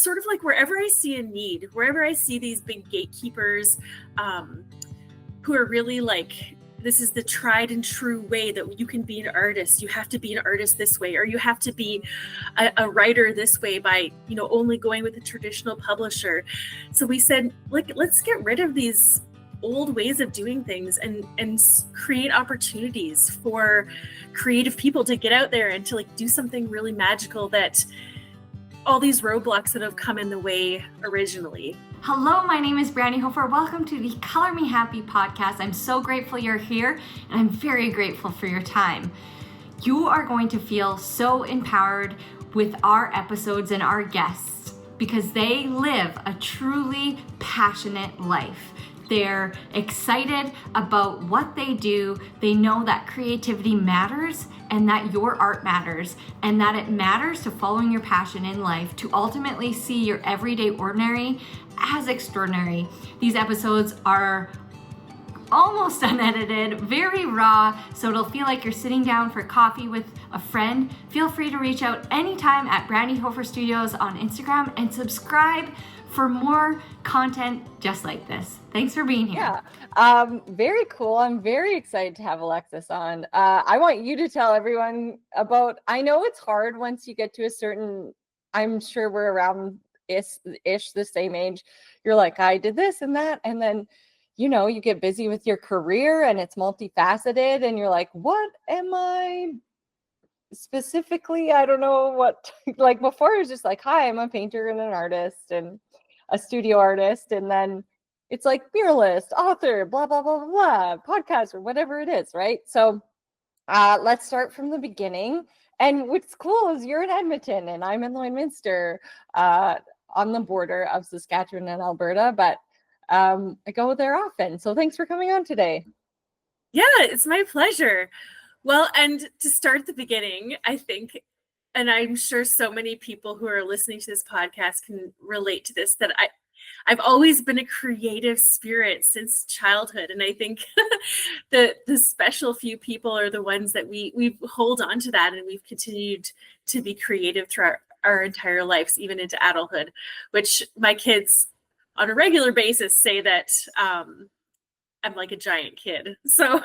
sort of like wherever I see a need, wherever I see these big gatekeepers who are really like, this is the tried and true way that you can be an artist. You have to be an artist this way, or you have to be a writer this way by, only going with a traditional publisher. So we said, like, let's get rid of these old ways of doing things and create opportunities for creative people to get out there and to like do something really magical that all these roadblocks that have come in the way originally. Hello, my name is Brandi Hofer. Welcome to the Color Me Happy podcast. I'm so grateful you're here, and I'm very grateful for your time. You are going to feel so empowered with our episodes and our guests because they live a truly passionate life. They're excited about what they do. They know that creativity matters and that your art matters and that it matters to following your passion in life to ultimately see your everyday ordinary as extraordinary. These episodes are almost unedited, very raw, so it'll feel like you're sitting down for coffee with a friend. Feel free to reach out anytime at Brandi Hofer Studios on Instagram and subscribe for more content just like this. Thanks for being here. Yeah, very cool. I'm very excited to have Alexis on. I want you to tell everyone about, I know it's hard once you get to a certain, I'm sure we're around ish the same age. You're like, I did this and that. And then, you get busy with your career and it's multifaceted and you're like, what am I specifically? I don't know what, like before it was just like, hi, I'm a painter and an artist and a studio artist. And then it's like muralist, author, blah, blah, blah, blah, blah, podcast or whatever it is, right? So let's start from the beginning. And what's cool is you're in Edmonton and I'm in Lloydminster on the border of Saskatchewan and Alberta, but I go there often. So thanks for coming on today. Yeah, it's my pleasure. Well, and to start at the beginning, I think, and I'm sure so many people who are listening to this podcast can relate to this, that I've always been a creative spirit since childhood. And I think the special few people are the ones that we hold on to that, and we've continued to be creative throughout our entire lives, even into adulthood, which my kids on a regular basis say that I'm like a giant kid. So,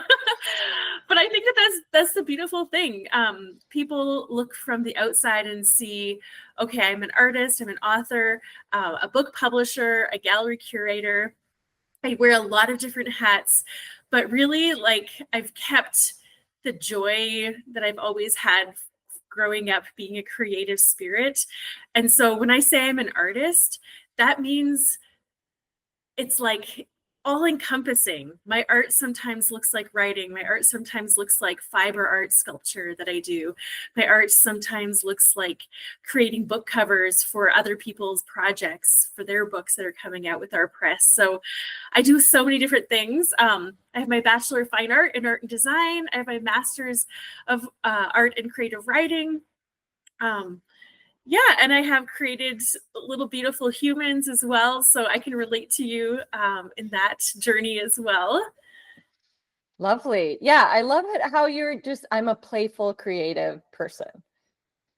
but I think that's the beautiful thing. People look from the outside and see, okay, I'm an artist, I'm an author, a book publisher, a gallery curator. I wear a lot of different hats, but really, like, I've kept the joy that I've always had growing up being a creative spirit. And so when I say I'm an artist, that means it's like all encompassing. My art sometimes looks like writing. My art sometimes looks like fiber art sculpture that I do. My art sometimes looks like creating book covers for other people's projects, for their books that are coming out with our press. So I do so many different things. I have my Bachelor of Fine Art in Art and Design. I have my Master's of Art and Creative Writing. Yeah, and I have created little beautiful humans as well, so I can relate to you in that journey as well. Lovely. Yeah, I love it how you're just, I'm a playful, creative person.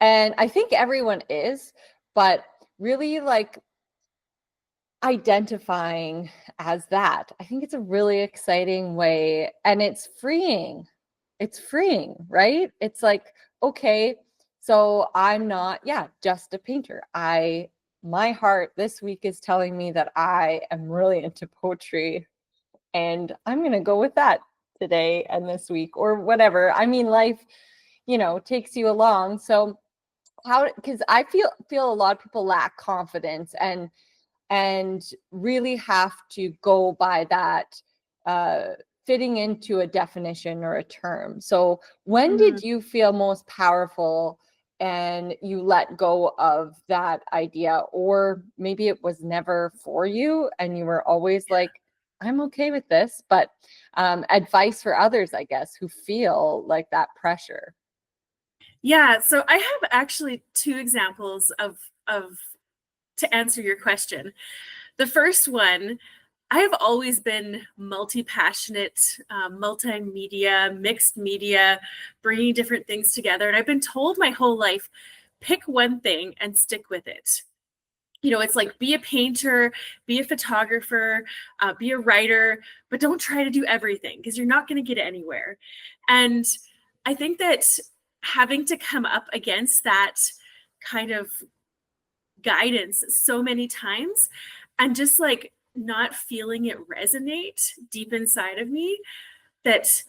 And I think everyone is, but really like identifying as that, I think it's a really exciting way, and it's freeing. It's freeing, right? It's like, okay, so I'm not, just a painter. My heart this week is telling me that I am really into poetry, and I'm going to go with that today and this week or whatever. I mean, life, takes you along. So because I feel a lot of people lack confidence and really have to go by that fitting into a definition or a term. So when did you feel most powerful and you let go of that idea? Or maybe it was never for you and you were always like, I'm okay with this, but advice for others, I guess, who feel like that pressure. Yeah, so I have actually two examples of to answer your question. The first one, I have always been multi-passionate, multimedia, mixed media, bringing different things together. And I've been told my whole life, pick one thing and stick with it. it's like, be a painter, be a photographer, be a writer, but don't try to do everything because you're not going to get anywhere. And I think that having to come up against that kind of guidance so many times and just like not feeling it resonate deep inside of me, that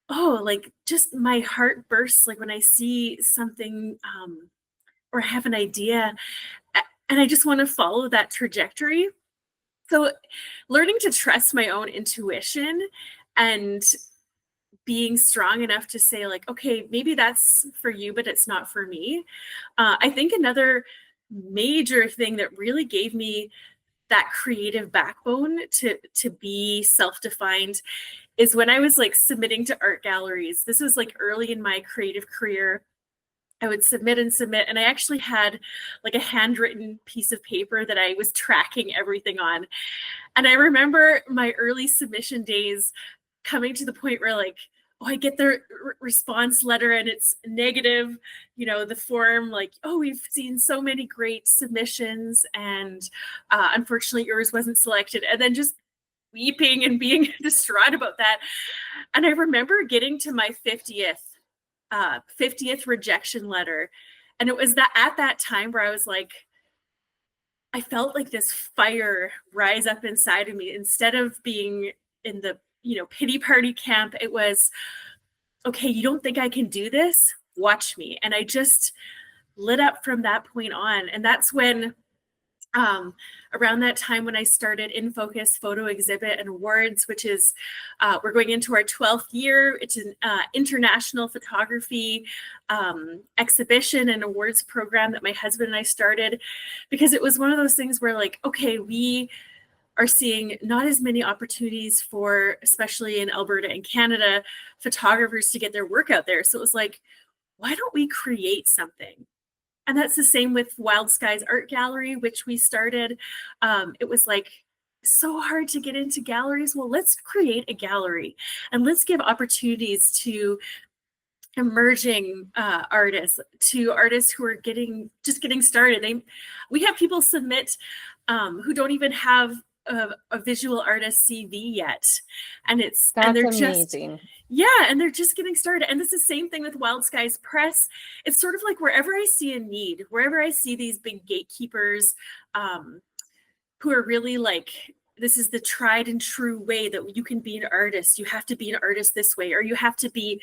like just my heart bursts like when I see something or have an idea and I just want to follow that trajectory. So learning to trust my own intuition and being strong enough to say like, okay, maybe that's for you, but it's not for me. I think another major thing that really gave me that creative backbone to be self-defined is when I was like submitting to art galleries. This was like early in my creative career. I would submit, and I actually had like a handwritten piece of paper that I was tracking everything on. And I remember my early submission days coming to the point where like, I get the response letter and it's negative, the form like, we've seen so many great submissions and unfortunately yours wasn't selected. And then just weeping and being distraught about that. And I remember getting to my 50th rejection letter. And it was that at that time where I was like, I felt like this fire rise up inside of me. Instead of being in the, pity party camp, it was, okay, you don't think I can do this? Watch me. And I just lit up from that point on. And that's when, around that time when I started InFocus Photo Exhibit and Awards, which is, we're going into our 12th year. It's an international photography exhibition and awards program that my husband and I started, because it was one of those things where like, okay, we are seeing not as many opportunities for, especially in Alberta and Canada, photographers to get their work out there. So it was like, why don't we create something? And that's the same with Wild Skies Art Gallery, which we started. It was like so hard to get into galleries. Well, let's create a gallery and let's give opportunities to emerging artists, to artists who are just getting started. We have people submit who don't even have a visual artist CV yet, and they're amazing. And they're just getting started. And it's the same thing with Wild Skies Press. It's sort of like wherever I see a need, wherever I see these big gatekeepers who are really like, this is the tried and true way that you can be an artist. You have to be an artist this way, or you have to be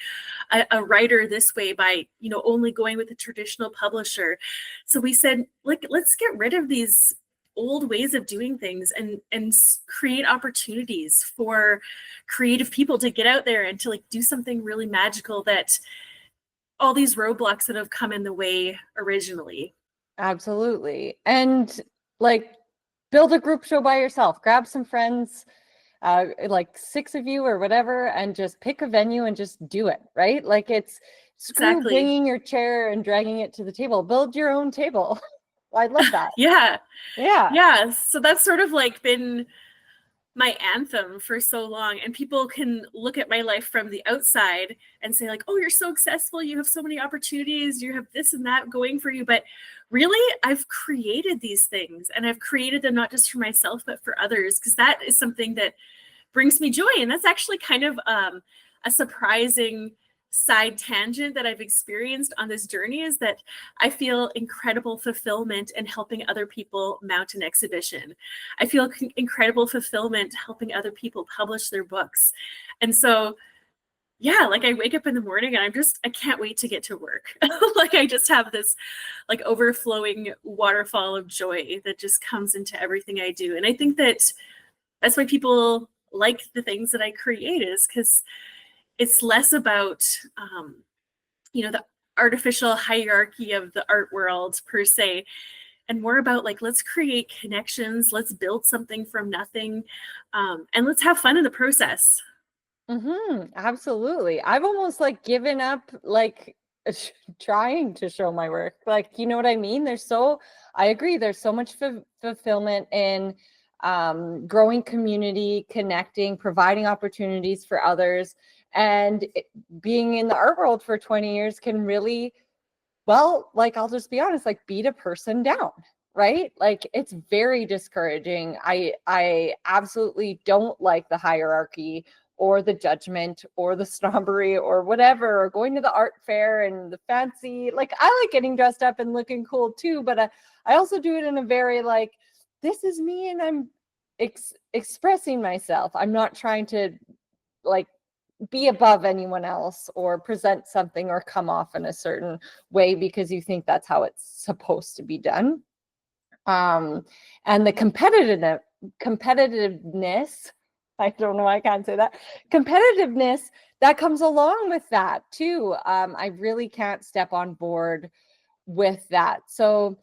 a writer this way by, only going with a traditional publisher. So we said, like, let's get rid of these old ways of doing things and create opportunities for creative people to get out there and to like do something really magical that all these roadblocks that have come in the way originally. Absolutely. And like, build a group show by yourself, grab some friends, like 6 of you or whatever, and just pick a venue and just do it, right? Like, it's screw bringing your chair and dragging it to the table. Build your own table. I love that. Yeah. So that's sort of like been my anthem for so long. And people can look at my life from the outside and say like, oh, you're so successful. You have so many opportunities. You have this and that going for you. But really, I've created these things, and I've created them not just for myself, but for others, because that is something that brings me joy. And that's actually kind of a surprising side tangent that I've experienced on this journey, is that I feel incredible fulfillment in helping other people mount an exhibition. I feel incredible fulfillment helping other people publish their books. And so, like I wake up in the morning and I can't wait to get to work. Like I just have this like overflowing waterfall of joy that just comes into everything I do. And I think that that's why people like the things that I create, is because it's less about, the artificial hierarchy of the art world per se, and more about like, let's create connections, let's build something from nothing, and let's have fun in the process. Absolutely. I've almost like given up like trying to show my work. Like, you know what I mean? I agree. There's so much fulfillment in growing community, connecting, providing opportunities for others. And being in the art world for 20 years can really, well, like, I'll just be honest, like beat a person down, right? Like it's very discouraging. I absolutely don't like the hierarchy or the judgment or the snobbery or whatever, or going to the art fair and the fancy. Like I like getting dressed up and looking cool too, but I also do it in a very like, this is me and I'm expressing myself. I'm not trying to like be above anyone else or present something or come off in a certain way because you think that's how it's supposed to be done. And the competitiveness, I don't know why I can't say that, competitiveness that comes along with that too. I really can't step on board with that. So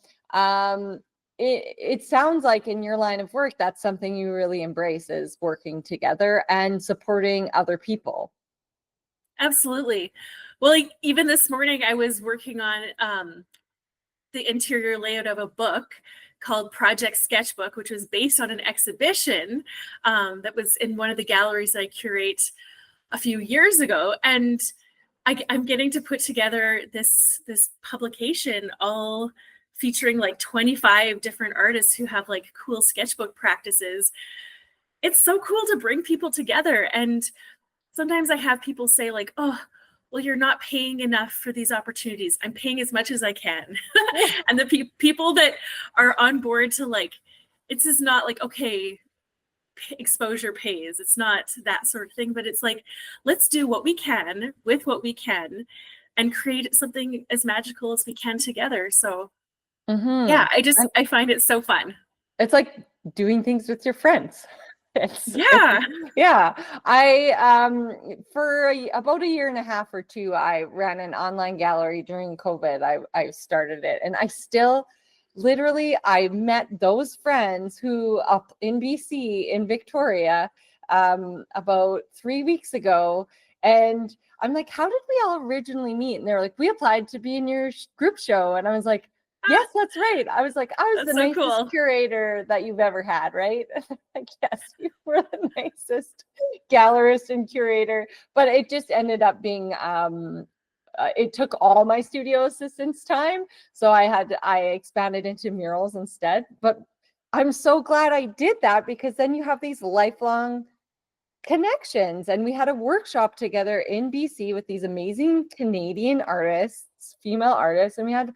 it sounds like in your line of work, that's something you really embrace, is working together and supporting other people. Absolutely. Well, like, even this morning I was working on the interior layout of a book called Project Sketchbook, which was based on an exhibition that was in one of the galleries that I curate a few years ago. And I'm getting to put together this publication, all featuring like 25 different artists who have like cool sketchbook practices. It's so cool to bring people together. And sometimes I have people say like, oh, well, you're not paying enough for these opportunities. I'm paying as much as I can. And the people that are on board to like, it's just not like, okay, exposure pays. It's not that sort of thing, but it's like, let's do what we can with what we can and create something as magical as we can together. So yeah, I find it so fun. It's like doing things with your friends. Yeah. I for about a year and a half or two, I ran an online gallery during COVID. I started it, and I still literally I met those friends who up in BC in Victoria about 3 weeks ago, and I'm like, how did we all originally meet? And they're like, we applied to be in your group show, and I was like, yes, that's right. I was like, I was the nicest curator that you've ever had, right? Like, yes, you were the nicest gallerist and curator, but it just ended up being, it took all my studio assistants' time. So I expanded into murals instead. But I'm so glad I did that, because then you have these lifelong connections. And we had a workshop together in BC with these amazing Canadian artists, female artists, and we had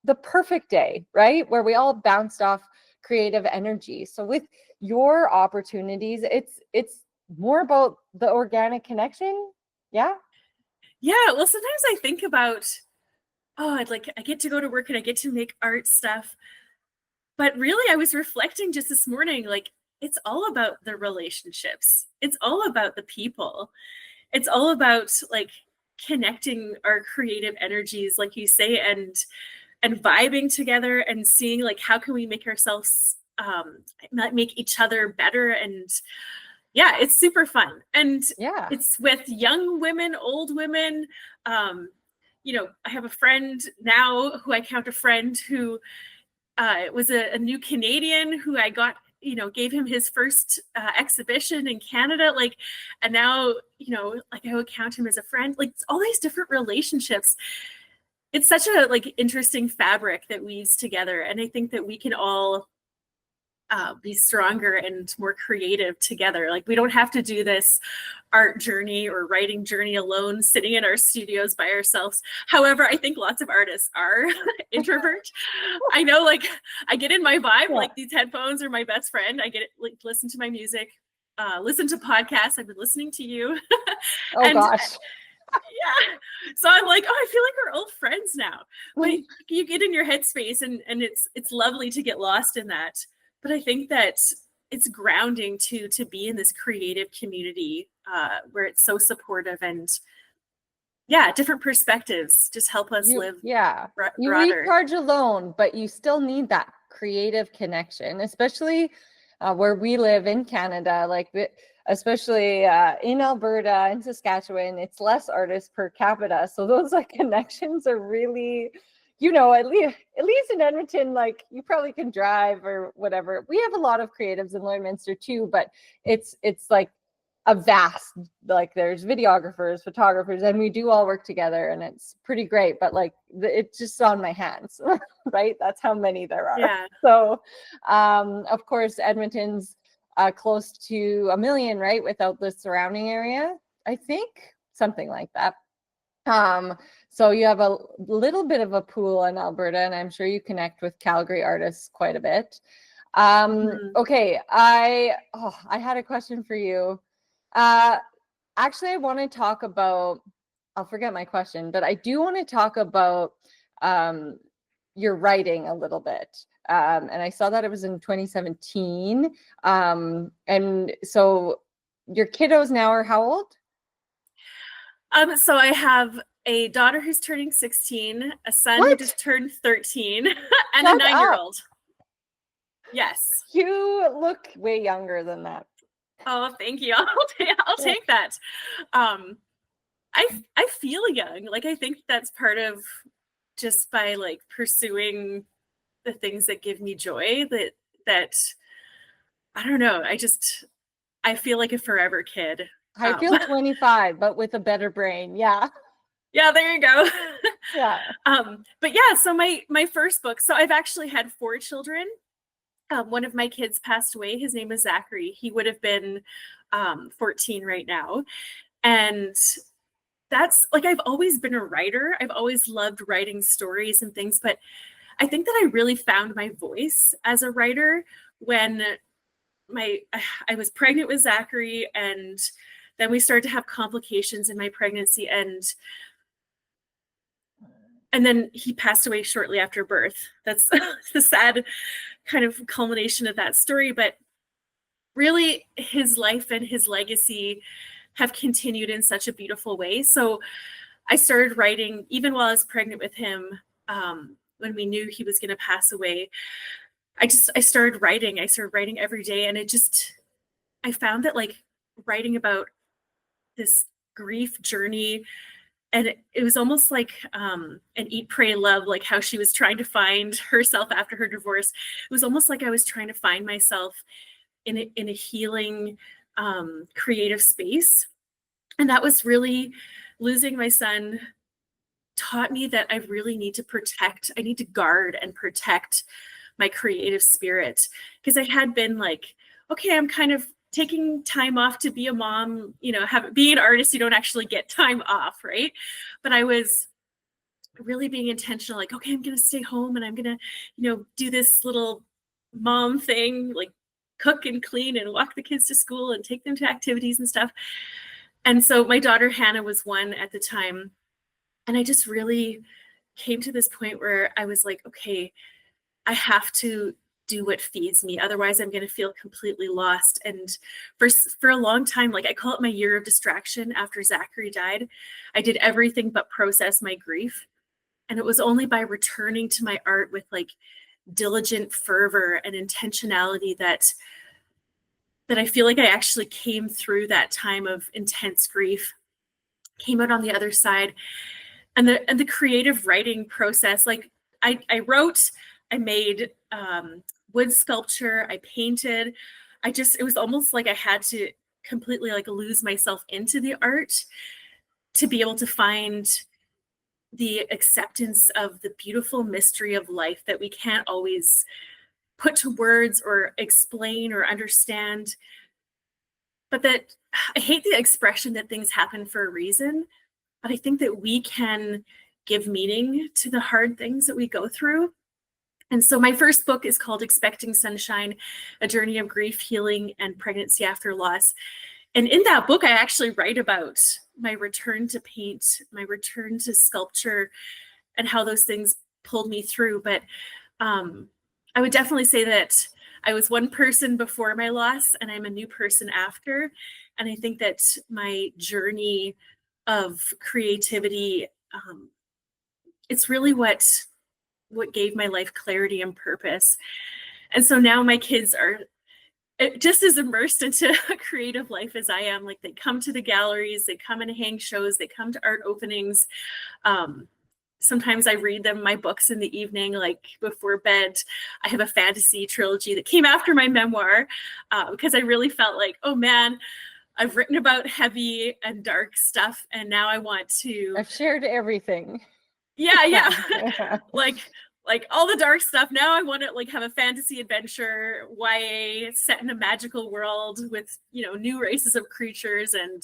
the perfect day, right? Where we all bounced off creative energy. So with your opportunities, it's more about the organic connection. Yeah. Yeah. Well, sometimes I think about, oh, I get to go to work and I get to make art stuff. But really, I was reflecting just this morning, like, it's all about the relationships. It's all about the people. It's all about like connecting our creative energies, like you say, and vibing together and seeing like how can we make ourselves make each other better. And yeah, it's super fun. And yeah, it's with young women, old women. You know, I have a friend now who I count a friend who was a new Canadian who I got, you know, gave him his first exhibition in Canada, like, and now, you know, like I would count him as a friend. Like, all these different relationships. It's such a like interesting fabric that weaves together, and I think that we can all be stronger and more creative together. Like, we don't have to do this art journey or writing journey alone, sitting in our studios by ourselves. However, I think lots of artists are introvert. I know, like, I get in my vibe, like these headphones are my best friend. I get it, like, listen to my music, listen to podcasts. I've been listening to you. Oh gosh. Yeah. So I'm like, oh, I feel like we're old friends now. But you get in your headspace, and it's lovely to get lost in that. But I think that it's grounding to be in this creative community where it's so supportive, and yeah, different perspectives just help us live. Yeah. You broader. recharge alone, but you still need that creative connection, especially where we live in Canada, like especially in Alberta and Saskatchewan. It's less artists per capita, so those like connections are really, you know, at least in Edmonton, like you probably can drive or whatever. We have a lot of creatives in Lloydminster too, but it's like a vast, like there's videographers, photographers, and we do all work together, and it's pretty great, but like it's just on my hands, right? That's how many there are. Yeah. So of course Edmonton's close to 1 million, right, without the surrounding area, I think, something like that. So you have a little bit of a pool in Alberta, and I'm sure you connect with Calgary artists quite a bit. Okay, I had a question for you. Actually, I want to talk about, I'll forget my question, but I do want to talk about your writing a little bit. And I saw that it was in 2017. And so your kiddos now are how old? So I have a daughter who's turning 16, a son who just turned 13, and a 9-year-old. Yes. You look way younger than that. Oh, thank you. I'll take that. I feel young. Like, I think that's part of just by like pursuing the things that give me joy, that I don't know. I feel like a forever kid. I feel 25, but with a better brain. Yeah. Yeah, there you go. Yeah. But yeah, so my first book, so I've actually had 4 children. One of my kids passed away. His name is Zachary. He would have been 14 right now. And that's like, I've always been a writer. I've always loved writing stories and things, but I think that I really found my voice as a writer when I was pregnant with Zachary, and then we started to have complications in my pregnancy, and then he passed away shortly after birth. That's the sad kind of culmination of that story, but really his life and his legacy have continued in such a beautiful way. So I started writing even while I was pregnant with him. When we knew he was going to pass away, I started writing. I started writing every day, and I found that like writing about this grief journey, and it was almost like an Eat, Pray, Love, like how she was trying to find herself after her divorce. It was almost like I was trying to find myself in a healing, creative space. And that was really, losing my son taught me that I really need to guard and protect my creative spirit. Because I had been like, okay, I'm kind of taking time off to be a mom, being an artist, you don't actually get time off, right? But I was really being intentional, like, okay, I'm going to stay home and I'm going to, do this little mom thing, like cook and clean and walk the kids to school and take them to activities and stuff. And so my daughter Hannah was 1 at the time. And I just really came to this point where I was like, okay, I have to do what feeds me. Otherwise, I'm going to feel completely lost. And for a long time, like I call it my year of distraction after Zachary died, I did everything but process my grief. And it was only by returning to my art with like diligent fervor and intentionality that I feel like I actually came through that time of intense grief, came out on the other side. And the creative writing process, like I wrote, I made wood sculpture, I painted. It was almost like I had to completely like lose myself into the art to be able to find the acceptance of the beautiful mystery of life that we can't always put to words or explain or understand. But that I hate the expression that things happen for a reason, but I think that we can give meaning to the hard things that we go through. And so my first book is called Expecting Sunshine, A Journey of Grief, Healing, and Pregnancy After Loss. And in that book, I actually write about my return to paint, my return to sculpture, and how those things pulled me through. But I would definitely say that I was one person before my loss, and I'm a new person after. And I think that my journey of creativity, it's really what gave my life clarity and purpose. And so now my kids are just as immersed into a creative life as I am. Like they come to the galleries, they come and hang shows, they come to art openings. Sometimes I read them my books in the evening, like before bed. I have a fantasy trilogy that came after my memoir because I really felt like, oh man, I've written about heavy and dark stuff, and now I want to. I've shared everything. Yeah. like all the dark stuff. Now I want to like have a fantasy adventure YA set in a magical world with, new races of creatures, and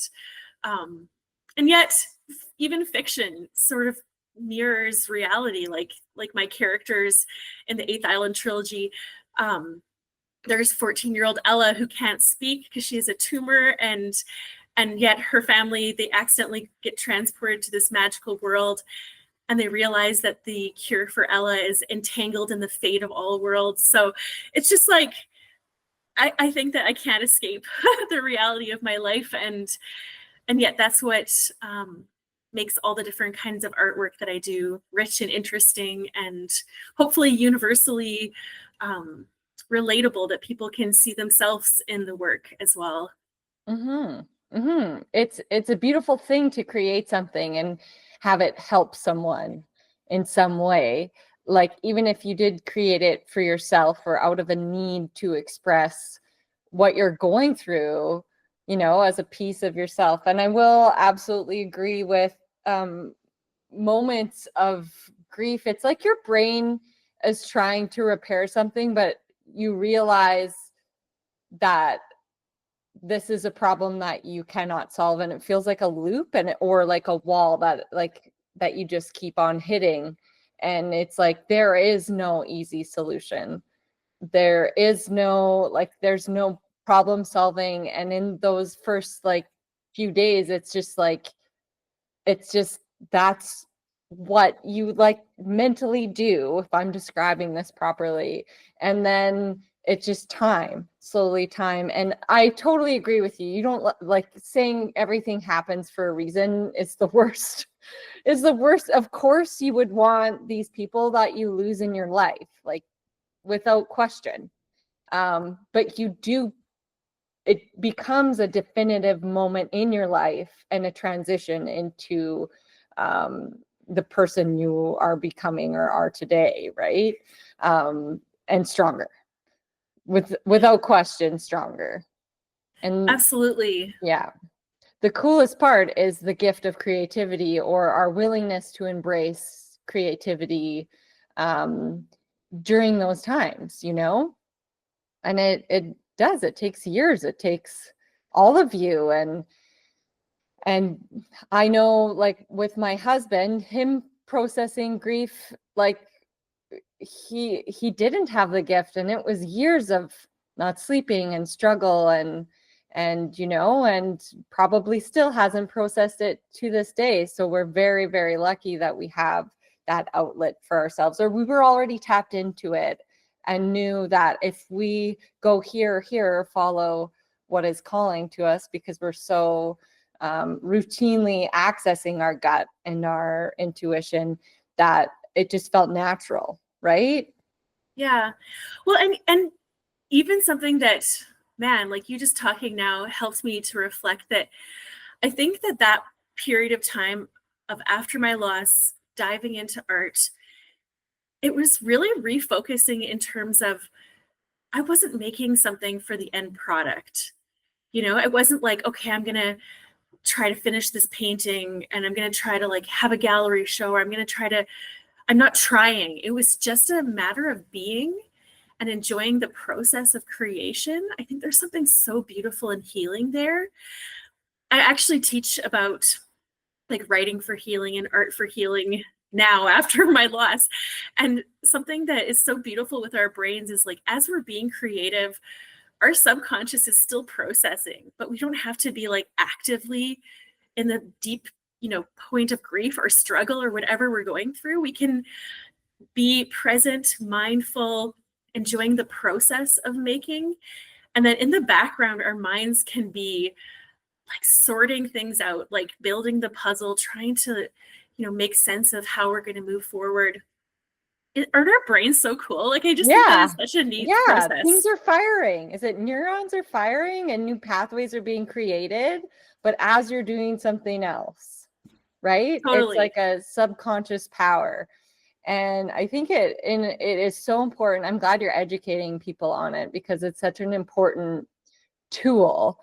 yet even fiction sort of mirrors reality, like my characters in the Eighth Island trilogy. There's 14-year-old Ella who can't speak because she has a tumor, and yet her family, they accidentally get transported to this magical world, and they realize that the cure for Ella is entangled in the fate of all worlds. So it's just like, I think that I can't escape the reality of my life, and yet that's what makes all the different kinds of artwork that I do rich and interesting, and hopefully universally relatable, that people can see themselves in the work as well. It's a beautiful thing to create something and have it help someone in some way. Like, even if you did create it for yourself or out of a need to express what you're going through, as a piece of yourself. And I will absolutely agree with moments of grief. It's like your brain is trying to repair something, but you realize that this is a problem that you cannot solve, and it feels like a loop or like a wall that you just keep on hitting. And it's like, there is no easy solution. There's no problem solving. And in those first few days, it's just that's what you mentally do, if I'm describing this properly. And then it's just slowly time. And I totally agree with you. You don't saying everything happens for a reason. It's the worst. It's the worst. Of course, you would want these people that you lose in your life, without question. But it becomes a definitive moment in your life and a transition into the person you are becoming or are today, right? And stronger, without question, stronger. And absolutely, yeah. The coolest part is the gift of creativity, or our willingness to embrace creativity during those times, and it takes years. It takes all of you. And I know, with my husband, him processing grief, he didn't have the gift, and it was years of not sleeping and struggle and probably still hasn't processed it to this day. So we're very, very lucky that we have that outlet for ourselves, or we were already tapped into it and knew that if we go here, follow what is calling to us, because we're so routinely accessing our gut and our intuition, that it just felt natural, right? Yeah. Well, and even something that, man, you just talking now helps me to reflect that I think that period of time of after my loss, diving into art, it was really refocusing in terms of, I wasn't making something for the end product. It wasn't like, okay, I'm going to try to finish this painting and I'm going to try to have a gallery show, or I'm not trying. It was just a matter of being and enjoying the process of creation. I think there's something so beautiful and healing there. I actually teach about writing for healing and art for healing now after my loss. And something that is so beautiful with our brains is as we're being creative, our subconscious is still processing, but we don't have to be actively in the deep, point of grief or struggle or whatever we're going through. We can be present, mindful, enjoying the process of making. And then in the background, our minds can be sorting things out, building the puzzle, trying to, make sense of how we're going to move forward. Aren't our brains so cool? I just think that is such a neat process. Things are firing. Is it neurons are firing and new pathways are being created, but as you're doing something else, right? Totally. It's like a subconscious power. And I think it is so important. I'm glad you're educating people on it, because it's such an important tool.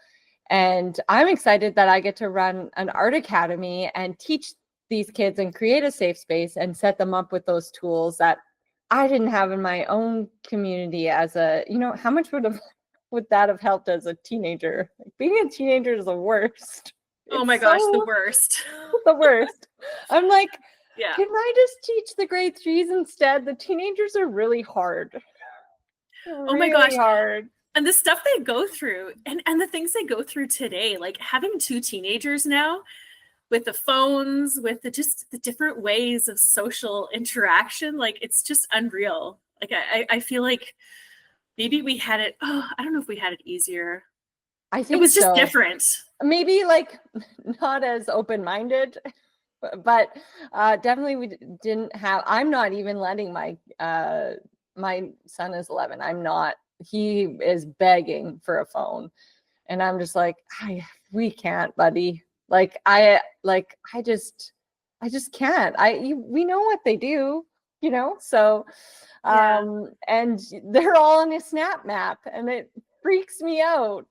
And I'm excited that I get to run an art academy and teach these kids and create a safe space and set them up with those tools that I didn't have in my own community as a, how much would that have helped as a teenager? Like, being a teenager is the worst. Oh my gosh, the worst. The worst. I'm like, yeah. Can I just teach the grade 3s instead? The teenagers are really hard. Oh my gosh. Hard. And the stuff they go through and the things they go through today, like having 2 teenagers now with the phones, with the different ways of social interaction, like it's just unreal. Like I feel like maybe we had it, I don't know if we had it easier. I think it was just so. different. Maybe like not as open-minded, but definitely we didn't have, I'm not even letting my son is 11. He is begging for a phone. And I'm just like, we can't, buddy. I just can't. We know what they do, so, and they're all in a snap map and it freaks me out,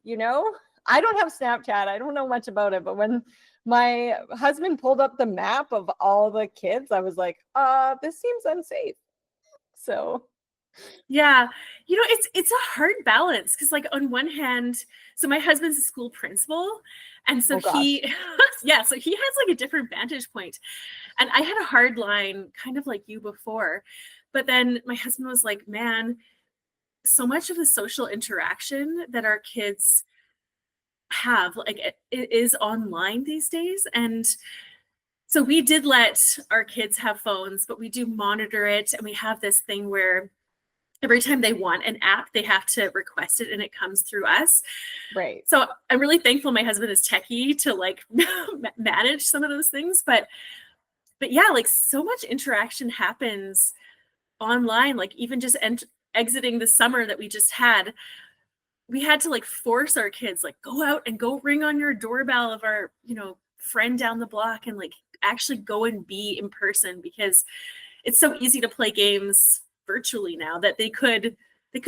I don't have Snapchat. I don't know much about it, but when my husband pulled up the map of all the kids, I was like, this seems unsafe. So yeah, it's a hard balance because, like, on one hand, so my husband's a school principal, and so he has like a different vantage point, and I had a hard line, kind of like you before, but then my husband was like, man, so much of the social interaction that our kids have, like, it is online these days, and so we did let our kids have phones, but we do monitor it, and we have this thing where every time they want an app, they have to request it and it comes through us. Right. So I'm really thankful my husband is techie to like manage some of those things. But yeah, like so much interaction happens online, like even just exiting the summer that we just had, we had to like force our kids, like go out and go ring on your doorbell of our, friend down the block and like actually go and be in person, because it's so easy to play games virtually now that they could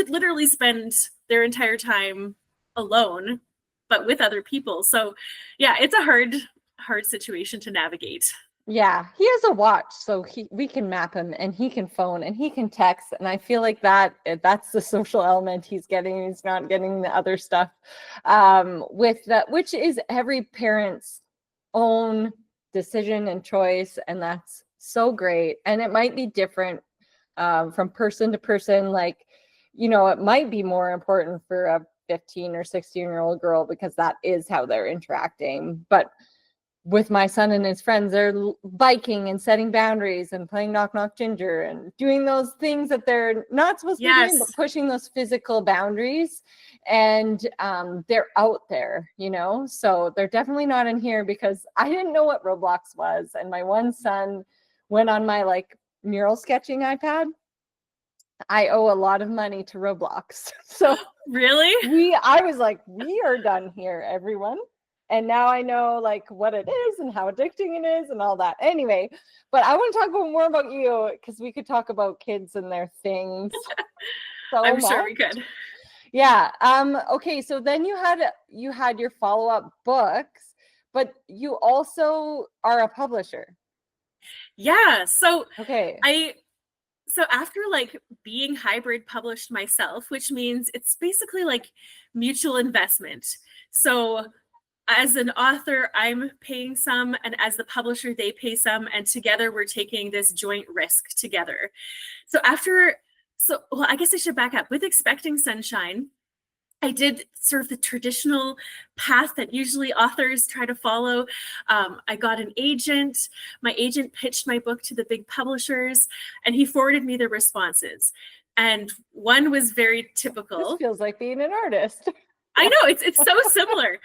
literally spend their entire time alone, but with other people. So yeah, it's a hard situation to navigate. Yeah, he has a watch, so we can map him and he can phone and he can text. And I feel like that's the social element he's getting. He's not getting the other stuff with that, which is every parent's own decision and choice. And that's so great. And it might be different from person to person. Like, it might be more important for a 15 or 16-year-old girl because that is how they're interacting. But with my son and his friends, they're biking and setting boundaries and playing knock knock ginger and doing those things that they're not supposed to be doing, but pushing those physical boundaries. And they're out there, so they're definitely not in here because I didn't know what Roblox was. And my one son went on my like mural sketching iPad. I owe a lot of money to Roblox. So really? I was like, we are done here, everyone. And now I know like what it is and how addicting it is and all that. Anyway, but I want to talk more about you because we could talk about kids and their things. I'm sure we could. Yeah. Okay. So then you had your follow-up books, but you also are a publisher. Yeah. So okay. So after like being hybrid published myself, which means it's basically like mutual investment. So as an author, I'm paying some, and as the publisher, they pay some, and together we're taking this joint risk together. Well, I guess I should back up. With Expecting Sunshine, I did sort of the traditional path that usually authors try to follow. I got an agent. My agent pitched my book to the big publishers, and he forwarded me the responses. And one was very typical. This feels like being an artist. I know, it's so similar.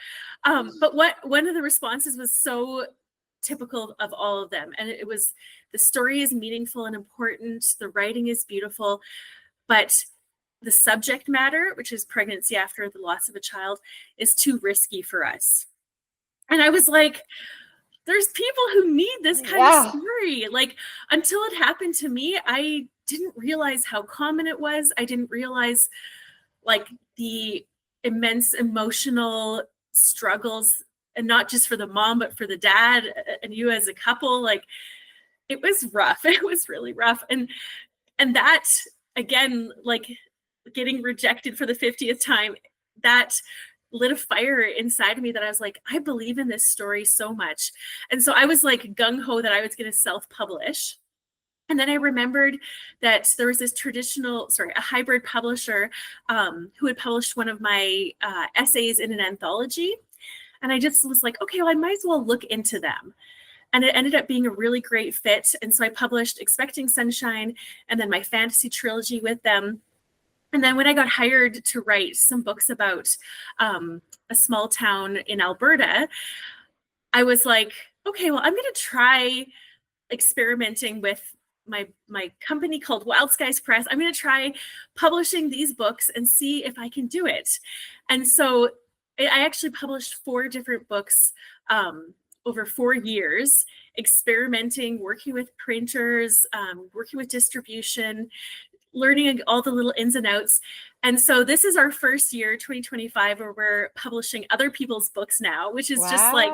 But one of the responses was so typical of all of them. And it was, the story is meaningful and important. The writing is beautiful, but the subject matter, which is pregnancy after the loss of a child, is too risky for us. And I was like, there's people who need this kind of story. Like, until it happened to me, I didn't realize how common it was. I didn't realize like the immense emotional struggles, and not just for the mom, but for the dad and you as a couple. Like, it was rough. It was really rough. And that, again, like getting rejected for the 50th time, that lit a fire inside of me that I was like, I believe in this story so much. And so I was like gung-ho that I was going to self-publish. And then I remembered that there was this a hybrid publisher who had published one of my essays in an anthology. And I just was like, okay, well, I might as well look into them. And it ended up being a really great fit. And so I published Expecting Sunshine and then my fantasy trilogy with them. And then when I got hired to write some books about a small town in Alberta, I was like, okay, well, I'm going to try experimenting with my company called Wild Skies Press. I'm going to try publishing these books and see if I can do it. And so I actually published 4 different books over 4 years, experimenting, working with printers, working with distribution, learning all the little ins and outs. And so this is our first year, 2025, where we're publishing other people's books now, which is just like,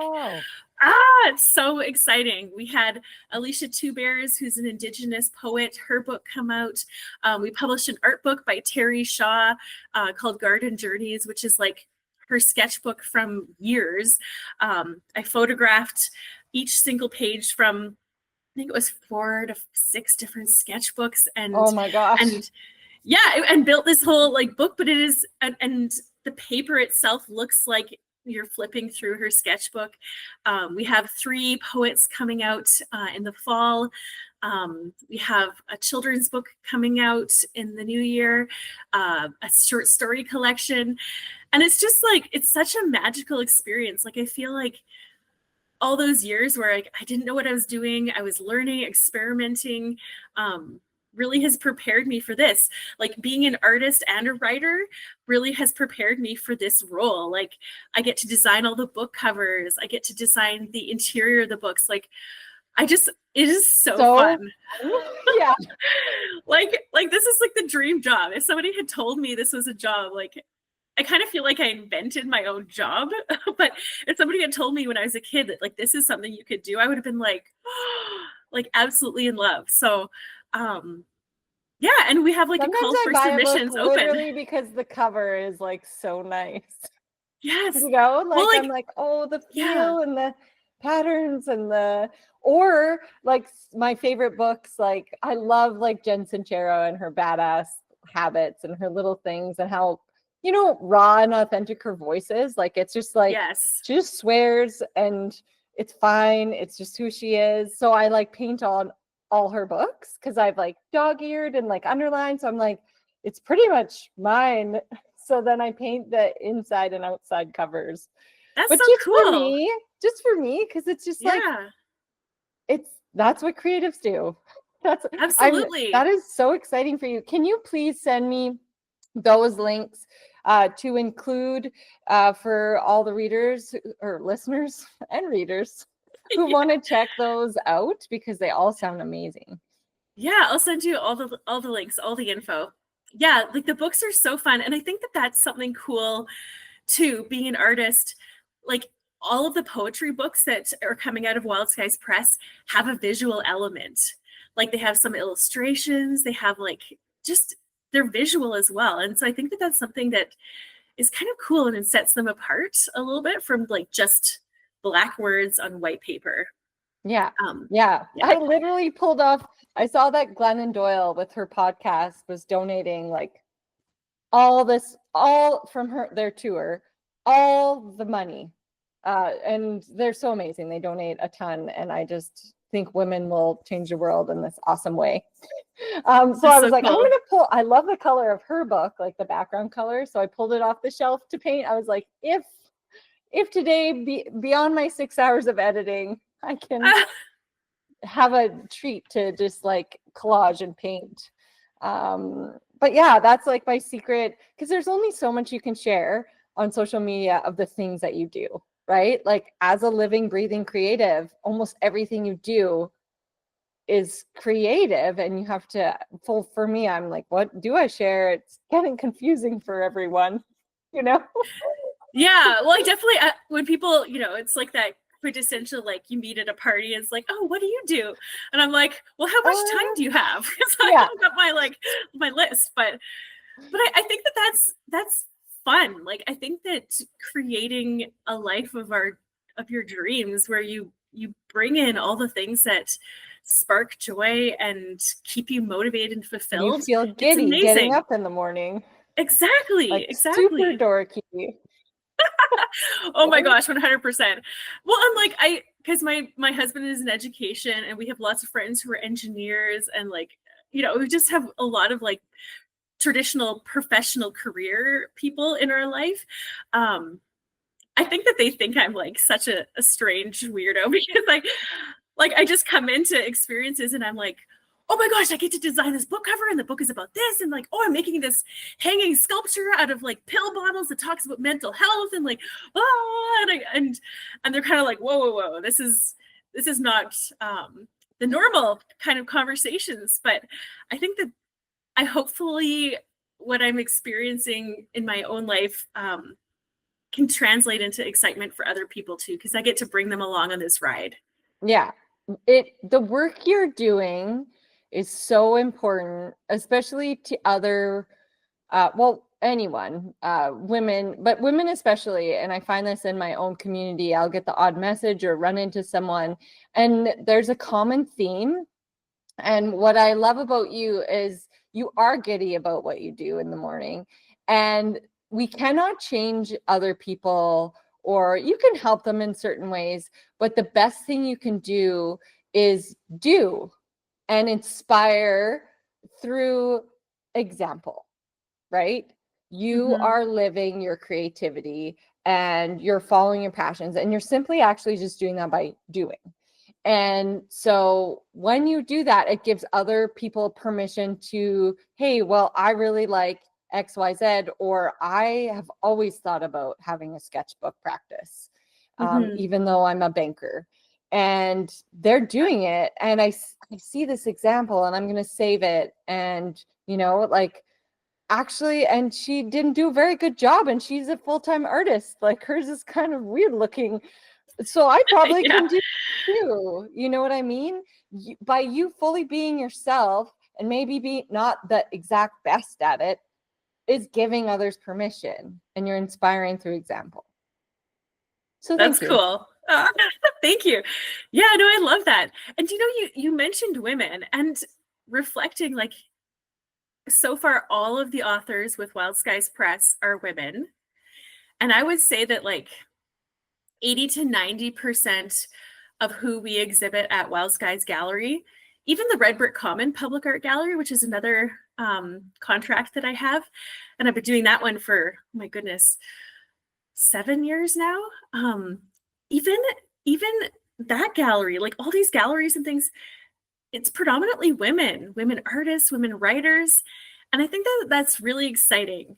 it's so exciting. We had Alicia Two Bears, who's an Indigenous poet, her book come out. We published an art book by Terry Shaw called Garden Journeys, which is like her sketchbook from years. I photographed each single page from, I think it was 4 to 6 different sketchbooks, and oh my gosh, and yeah, and built this whole like book. But it is, and the paper itself looks like you're flipping through her sketchbook. We have 3 poets coming out in the fall. We have a children's book coming out in the new year, a short story collection, and it's just like, it's such a magical experience. Like, I feel like all those years where I didn't know what I was doing, I was learning, experimenting, really has prepared me for this. Like, being an artist and a writer really has prepared me for this role. Like, I get to design all the book covers. I get to design the interior of the books. Like, it is so fun. Yeah. like this is like the dream job. If somebody had told me this was a job, like, I kind of feel like I invented my own job. But if somebody had told me when I was a kid that like this is something you could do, I would have been like, like absolutely in love. So yeah, and we have like Sometimes a call for submissions open. Literally because the cover is like so nice. Yes. You know, like, well, like, I'm like, oh, the feel and the patterns and or like my favorite books, like I love like Jen Sincero and her badass habits and her little things and how, you know, raw and authentic her voice is. Like, it's just like, yes, she just swears and it's fine. It's just who she is. So I like paint on all her books because I've like dog-eared and like underlined. So I'm like, it's pretty much mine. So then I paint the inside and outside covers. That's but so just cool. Just for me, because it's just like, that's what creatives do. That's absolutely. That is so exciting for you. Can you please send me those links to include for all the readers or listeners and readers who want to check those out, because they all sound amazing. Yeah, I'll send you all the links, all the info. Yeah, like the books are so fun. And I think that that's something cool too, being an artist. Like, all of the poetry books that are coming out of Wild Skies Press have a visual element. Like, they have some illustrations, they have like just, they're visual as well. And so I think that that's something that is kind of cool, and it sets them apart a little bit from like just black words on white paper. Yeah. I literally pulled off, I saw that Glennon Doyle with her podcast was donating like all from their tour, all the money. And they're so amazing. They donate a ton. And I just think women will change the world in this awesome way. So I was like, cool. I'm going to I love the color of her book, like the background color. So I pulled it off the shelf to paint. I was like, if today, beyond my 6 hours of editing, I can have a treat to just like collage and paint. But yeah, that's like my secret, because there's only so much you can share on social media of the things that you do, right? Like, as a living, breathing creative, almost everything you do is creative, and you have to, for me, I'm like, what do I share? It's getting confusing for everyone, you know? Yeah, well, I definitely, when people, it's like that quintessential, like you meet at a party, it's like, oh, what do you do? And I'm like, well, how much time do you have? Because I Yeah. don't got my list, but I think that's fun. Like, I think that creating a life of your dreams where you bring in all the things that spark joy and keep you motivated and And you fulfilled, feel it's giddy getting amazing. up in the morning, Exactly, like super exactly. dorky. Oh my Right? gosh, 100%. Well, I'm like, because my husband is in education and we have lots of friends who are engineers and like, we just have a lot of like traditional professional career people in our life. I think that they think I'm like such a strange weirdo because I just come into experiences and I'm like, oh my gosh, I get to design this book cover and the book is about this, and like, oh, I'm making this hanging sculpture out of like pill bottles that talks about mental health, and like, oh, and they're kind of like, whoa, this is not the normal kind of conversations. But I think that I hopefully what I'm experiencing in my own life can translate into excitement for other people too, because I get to bring them along on this ride. Yeah. The work you're doing is so important, especially to other, anyone, women, but women especially. And I find this in my own community. I'll get the odd message or run into someone, and there's a common theme. And what I love about you is you are giddy about what you do in the morning. And we cannot change other people, or you can help them in certain ways. But the best thing you can do is do and inspire through example, right? You are living your creativity and you're following your passions, and you're simply actually just doing that by doing. And so when you do that, it gives other people permission to, hey, well, I really like XYZ, or I have always thought about having a sketchbook practice, even though I'm a banker. And they're doing it. And I see this example and I'm going to save it. And, like, actually, and she didn't do a very good job, and she's a full-time artist. Like, hers is kind of weird looking. So I probably Yeah. can do too. You know what I mean? By you fully being yourself and maybe be not the exact best at it, is giving others permission, and you're inspiring through example. So That's thank you. cool. Thank you. Yeah, no, I love that. And you mentioned women, and reflecting, like, so far all of the authors with Wild Skies Press are women. And I would say that like 80 to 90% of who we exhibit at Wild Skies Gallery, even the Red Brick Common Public Art Gallery, which is another contract that I have, and I've been doing that one for, oh my goodness, 7 years now. Even that gallery, like all these galleries and things, it's predominantly women artists, women writers, and I think that that's really exciting.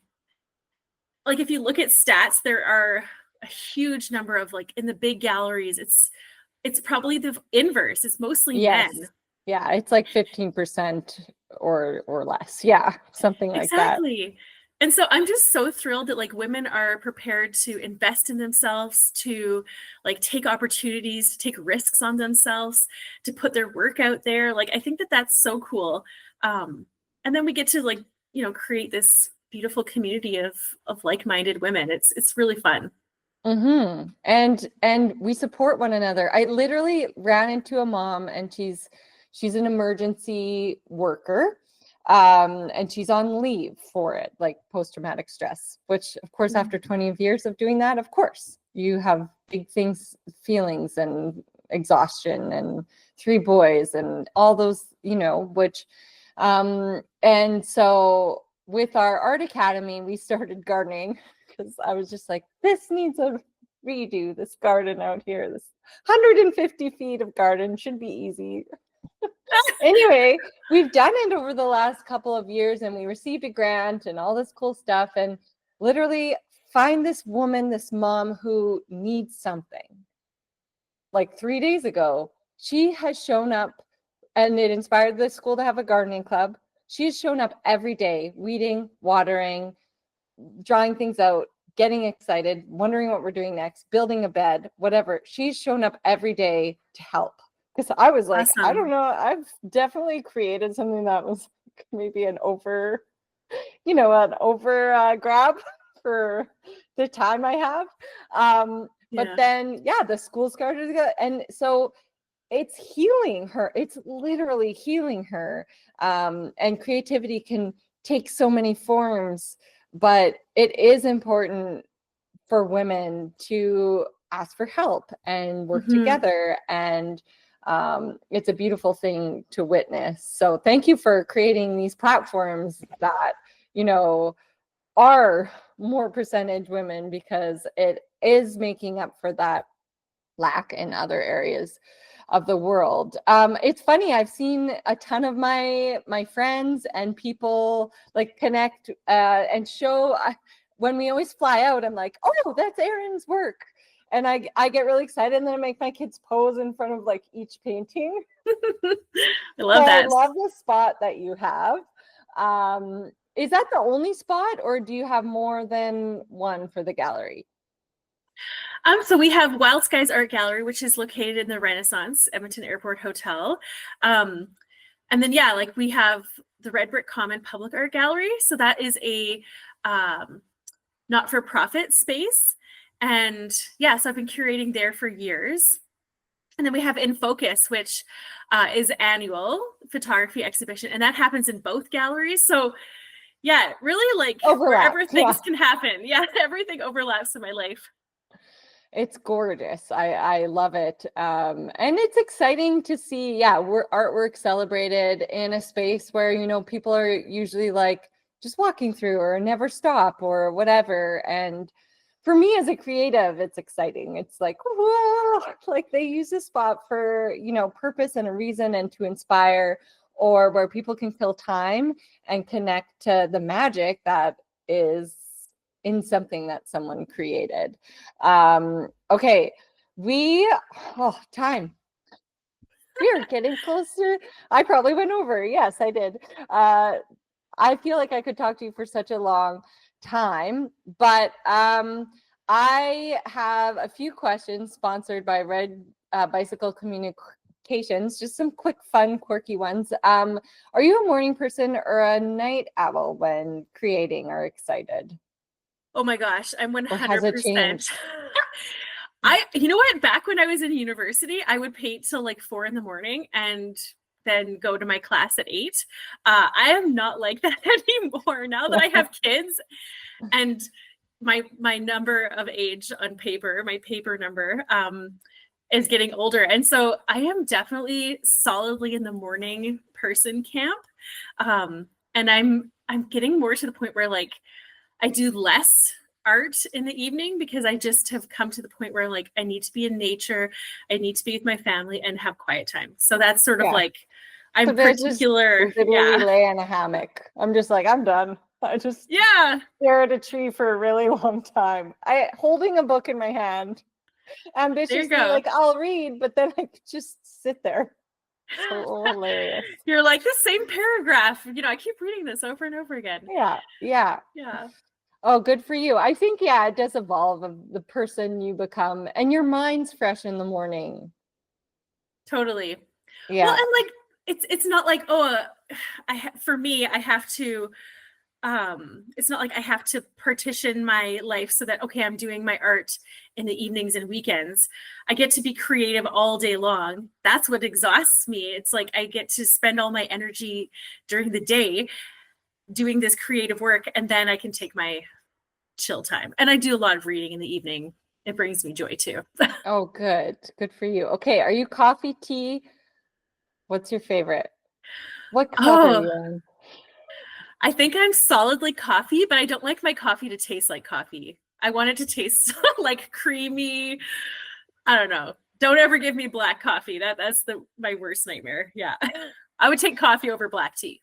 Like, if you look at stats, there are a huge number of, like, in the big galleries, it's probably the inverse. It's mostly men. Yeah, it's like 15% or less. Yeah, something like that. Exactly. And so I'm just so thrilled that like women are prepared to invest in themselves, to like take opportunities, to take risks on themselves, to put their work out there. Like, I think that that's so cool. And then we get to like, create this beautiful community of like-minded women. It's really fun. And we support one another. I literally ran into a mom, and she's an emergency worker. And she's on leave for it, like post-traumatic stress, which of course, after 20 years of doing that, of course, you have big feelings and exhaustion, and 3 boys and all those, which, and so with our art academy, we started gardening because I was just like, this needs a redo, this garden out here, this 150 feet of garden should be easy. Anyway, we've done it over the last couple of years, and we received a grant and all this cool stuff, and literally find this woman, this mom who needs something. Like 3 days ago, she has shown up, and it inspired the school to have a gardening club. She's shown up every day, weeding, watering, drawing things out, getting excited, wondering what we're doing next, building a bed, whatever. She's shown up every day to help. Because I was like, I don't Awesome. know, I've definitely created something that was maybe an over grab for the time I have. But Yeah. then, the school started to go. And so it's healing her. It's literally healing her. And creativity can take so many forms, but it is important for women to ask for help and work together. And it's a beautiful thing to witness. So thank you for creating these platforms that, are more percentage women, because it is making up for that lack in other areas of the world. It's funny, I've seen a ton of my friends and people like connect and show. When we always fly out, I'm like, oh, that's Erin's work. And I get really excited, and then I make my kids pose in front of like each painting. I love that. I love the spot that you have. Is that the only spot, or do you have more than one for the gallery? So we have Wild Skies Art Gallery, which is located in the Renaissance Edmonton Airport Hotel. And then, like we have the Red Brick Common Public Art Gallery. So that is a not-for-profit space. And so I've been curating there for years. And then we have InFocus, which is annual photography exhibition. And that happens in both galleries. So really like wherever things can happen. Yeah, everything overlaps in my life. It's gorgeous. I love it. And it's exciting to see, artwork celebrated in a space where, people are usually like just walking through or never stop or whatever. And for me as a creative, it's exciting. It's like, whoa, like they use this spot for, purpose and a reason and to inspire, or where people can kill time and connect to the magic that is in something that someone created. Okay, time. We're getting closer. I probably went over. Yes, I did. I feel like I could talk to you for such a long time, but I have a few questions sponsored by Red Bicycle Communications, just some quick, fun, quirky ones. Are you a morning person or a night owl when creating or excited? Oh my gosh, I'm 100%. Or has it changed? You know what? Back when I was in university, I would paint till like 4 a.m. and then go to my class at 8. I am not like that anymore now that I have kids, and my number of age on paper, my paper number, is getting older. And so I am definitely solidly in the morning person camp. And I'm getting more to the point where like I do less art in the evening, because I just have come to the point where like I need to be in nature, I need to be with my family and have quiet time. So that's sort of like I'm particular. Lay in a hammock. I'm just like, I'm done. I just stare at a tree for a really long time. Holding a book in my hand, ambitiously like I'll read, but then I just sit there. So hilarious. You're like the same paragraph. I keep reading this over and over again. Yeah. Oh, good for you. I think, it does evolve of the person you become, and your mind's fresh in the morning. Totally. Yeah. Well, and like, it's not like, for me, I have to, it's not like I have to partition my life so that, okay, I'm doing my art in the evenings and weekends. I get to be creative all day long. That's what exhausts me. It's like, I get to spend all my energy during the day doing this creative work, and then I can take my chill time. And I do a lot of reading in the evening. It brings me joy too. Oh, good for you. Okay, are you coffee, tea? What's your favorite? What cup are you in? I think I'm solidly coffee, but I don't like my coffee to taste like coffee. I want it to taste like creamy. I don't know. Don't ever give me black coffee. That's my worst nightmare. Yeah. I would take coffee over black tea.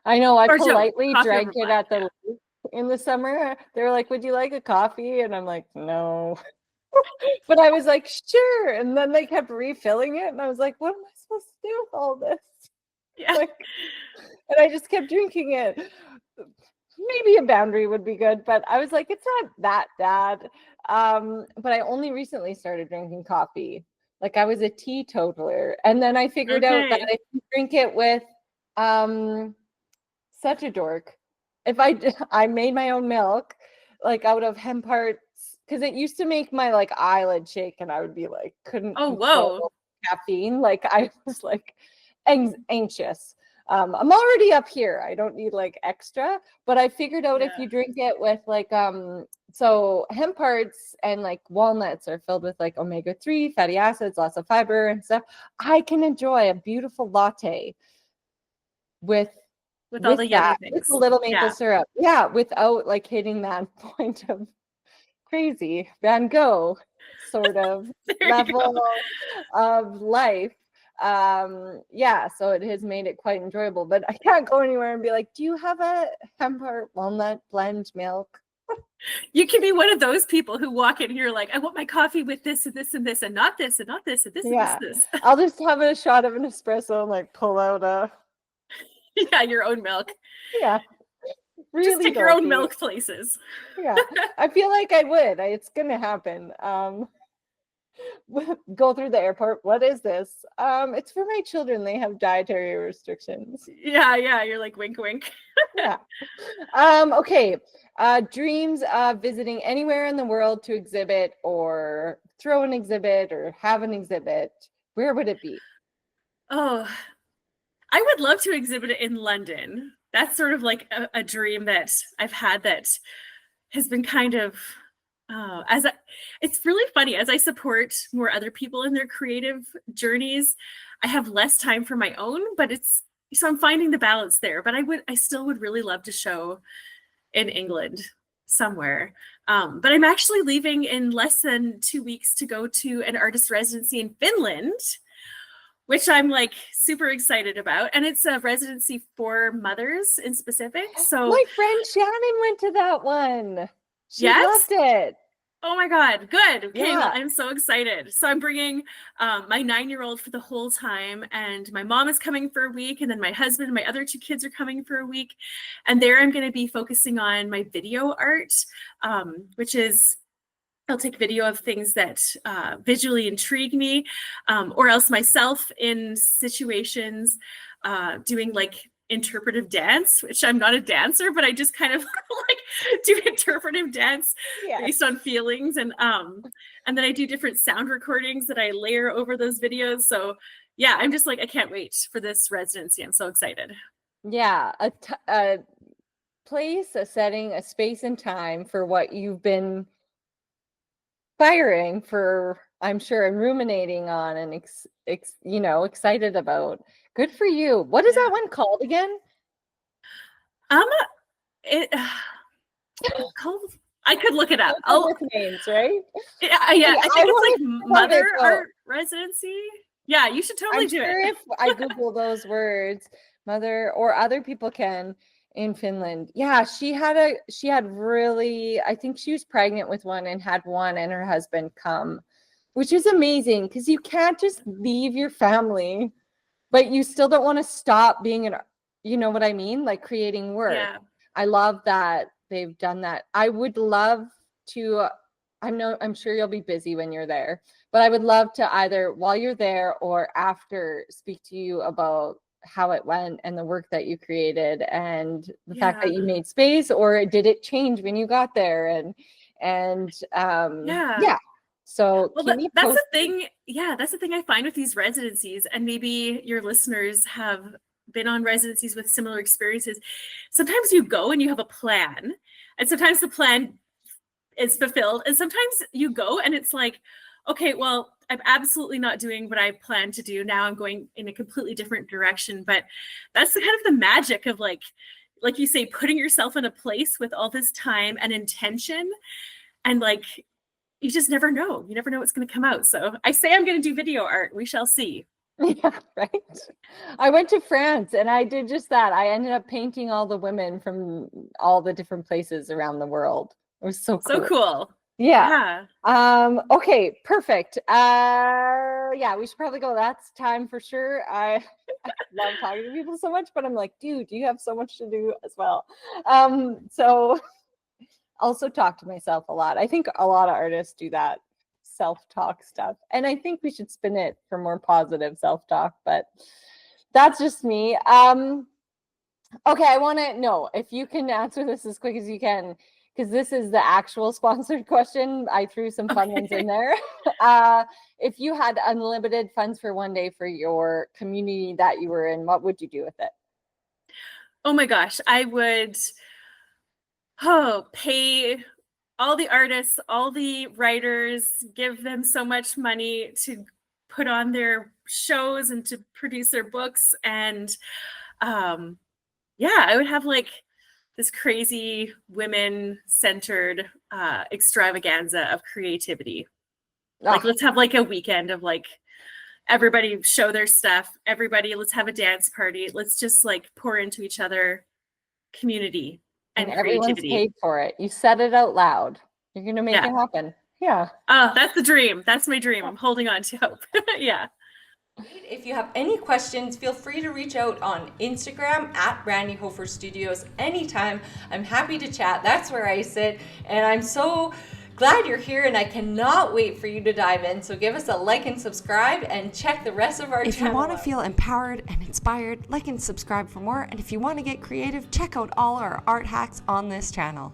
I know. I politely drank it at the in the summer. They were like, "Would you like a coffee?" And I'm like, "No." But I was like, "Sure." And then they kept refilling it, and I was like, "What am I supposed to do with all this?" Yeah. And I just kept drinking it. maybe a boundary would be good, but I was like, it's not that bad. But I only recently started drinking coffee. Like I was a teetotaler, and then I figured out that Okay. if you drink it with such a dork. If I made my own milk, like out of hemp hearts, because it used to make my like eyelid shake, and I would be like, couldn't Oh, control whoa. caffeine. Like I was like anxious. I'm already up here. I don't need like extra, but I figured out if Yeah. you drink it with like so hemp hearts and like walnuts are filled with like omega-3 fatty acids, lots of fiber and stuff. I can enjoy a beautiful latte with With all the yummy that, with a things. little maple Yeah. syrup. Yeah, without like hitting that point of crazy Van Gogh sort of There you go. level of life. Yeah, so it has made it quite enjoyable, but I can't go anywhere and be like, do you have a hemp or walnut blend milk? You can be one of those people who walk in here like, I want my coffee with this and this and this and not this and not this and this and Yeah, this. I'll just have a shot of an espresso and like pull out a Yeah, your own milk. yeah. Really just take your own dorky. milk places. Yeah, I feel like I would. It's gonna happen. Go through the airport. What is this? It's for my children. They have dietary restrictions. Yeah, you're like wink wink. Yeah. Okay. Dreams of visiting anywhere in the world to exhibit or throw an exhibit or have an exhibit. Where would it be? Oh, I would love to exhibit it in London. That's sort of like a dream that I've had that has been kind of it's really funny as I support more other people in their creative journeys. I have less time for my own, but so I'm finding the balance there. But I still would really love to show in England somewhere. But I'm actually leaving in less than 2 weeks to go to an artist residency in Finland, which I'm like super excited about. And it's a residency for mothers in specific. So my friend Shannon went to that one. She yes? loved it. Oh my God, good. Okay, Yeah. well, I'm so excited. So I'm bringing my 9-year-old for the whole time, and my mom is coming for a week, and then my husband and my other 2 kids are coming for a week. And there I'm going to be focusing on my video art, which is I'll take video of things that visually intrigue me, or else myself in situations doing like interpretive dance, which I'm not a dancer, but I just kind of like do interpretive dance based on feelings, and then I do different sound recordings that I layer over those videos. So yeah, I'm just like, I can't wait for this residency. I'm so excited. Yeah, a place, a setting, a space and time for what you've been firing for, I'm sure, and ruminating on and excited about. Good for you. What is that one called again? It called. I could look it up. Names, right? Yeah. I think it's like Mother Art Residency. Yeah, you should totally do it. If I Google those words, mother, or other people can in Finland. Yeah, she had really, I think she was pregnant with one and had one and her husband come, which is amazing because you can't just leave your family, but you still don't want to stop being you know what I mean? Like creating work. Yeah. I love that they've done that. I would love to, I'm sure you'll be busy when you're there, but I would love to either while you're there or after speak to you about how it went and the work that you created and the fact that you made space, or did it change when you got there? And so well, that's the thing. Yeah, that's the thing I find with these residencies, and maybe your listeners have been on residencies with similar experiences. Sometimes you go and you have a plan, and sometimes the plan is fulfilled, and sometimes you go and it's like, okay, well, I'm absolutely not doing what I planned to do. Now I'm going in a completely different direction. But that's the kind of the magic of like you say, putting yourself in a place with all this time and intention, and like, you just never know. You never know what's going to come out. So I say I'm going to do video art. We shall see. Yeah, right. I went to France and I did just that. I ended up painting all the women from all the different places around the world. It was so cool. So cool. Yeah. Yeah. Okay, perfect. Yeah, we should probably go. That's time for sure. I love talking to people so much, but I'm like, dude, you have so much to do as well. So also talk to myself a lot. I think a lot of artists do that self-talk stuff. And I think we should spin it for more positive self-talk, but that's just me. Okay, I want to know if you can answer this as quick as you can, because this is the actual sponsored question. I threw some fun ones in there. If you had unlimited funds for one day for your community that you were in, what would you do with it? Oh my gosh, I would pay all the artists, all the writers, give them so much money to put on their shows and to produce their books. And yeah, I would have like this crazy women-centered extravaganza of creativity. Like, let's have like a weekend of like everybody show their stuff. Everybody, let's have a dance party. Let's just like pour into each other, community and everyone's creativity. paid for it. You said it out loud. You're going to make it happen. Yeah. Oh, that's the dream. That's my dream. I'm holding on to hope. Yeah. If you have any questions, feel free to reach out on Instagram at Brandi Hofer Studios anytime. I'm happy to chat. That's where I sit. And I'm so glad you're here, and I cannot wait for you to dive in. So give us a like and subscribe, and check the rest of our channel. If you want to feel empowered and inspired, like and subscribe for more. And if you want to get creative, check out all our art hacks on this channel.